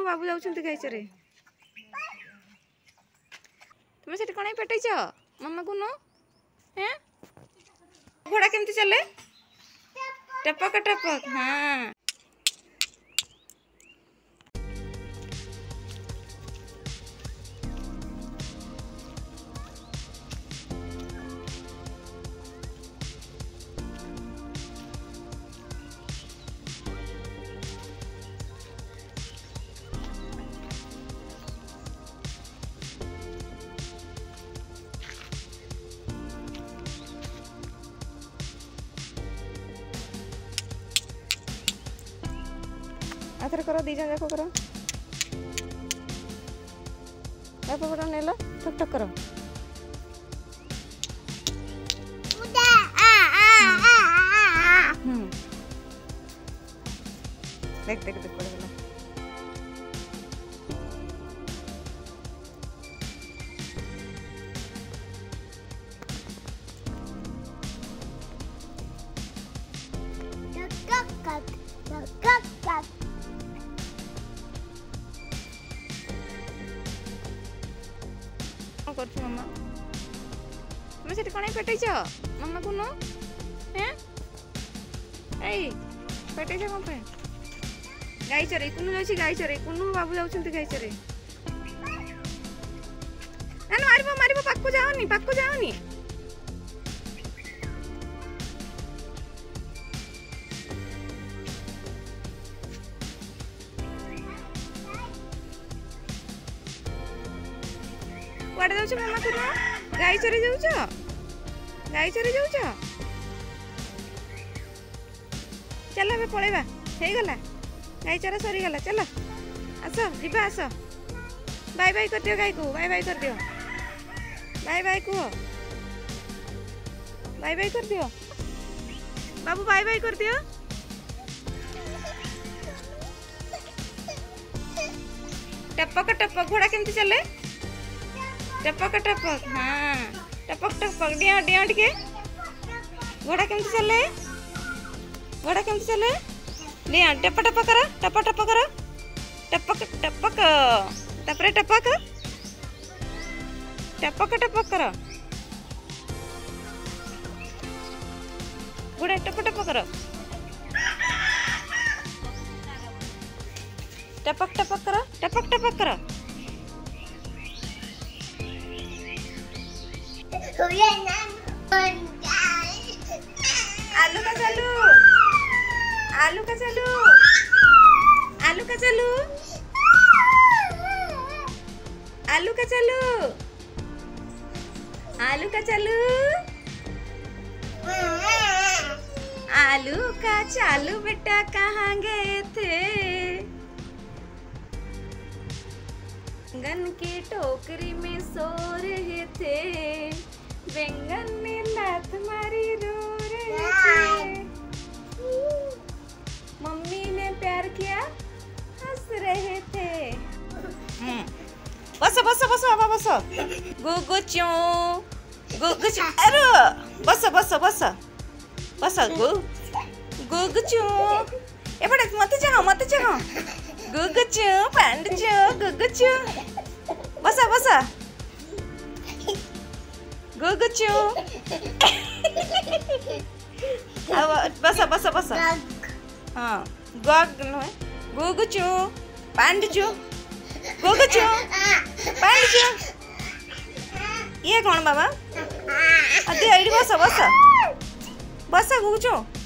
बाबू जाउछंती गाइचरे तुम सेठी कोन पेटैछ मम्मा को नो हैं घोड़ा केमती चले टपक टपक हाँ आथर करो दी जाको करो बापा नेला ठक ठक करो देख देख देख पड़ेगा मम्मा तुम सेठी कोन पेटैछ मम्मा को नो हैं ए पेटैछ कोन पे गाई चरे कुनु जाउछि गाई चरे कुनु बाबू जाउछंती गाई चरे ना मारिबो मारिबो पाक्कु जाओनी कुआडे जाउछ मम्मा को गाई चरे जाउछ चल बे पळेबा हे गला गाई चरा सरी गला चल आस जीवा आस बाय बाय कर दियो गाई को बाय बाय कर दियो बाय बाय को बाय बाय कर दियो बाबू बाय बाय कर दियो टपक टपक घोड़ा केमती चले टपक टपक हाँ टपक टपक डिया डिया टिके घोड़ा केमती चले डिया टप टप कर टपक टपक तापरे टपक कर घोड़ा टप टप कर टपक कर आलू का चालू आलू का चालू आलू का चालू आलू का चालू आलू का चालू आलू का चालू बेटा कहाँ गए थे बैंगन की टोकरी में सो रहे थे बैंगन ने लात मारी रो रहे थे मम्मी ने प्यार किया हंस रहे थे बस बस बस बाबा बस गुगु चू अरे बस बस बस बस गुगु चू ए बड़े मत जाओ गुगुचु पांडुचु गुगुचु बसा बसा गुगुचु बसा बसा बसा हाँ गग गुगुचु पांडुचु गुगुचु पांडुचु ये कौन बाबा अदे एडी बसा बसा बसा गुगुचु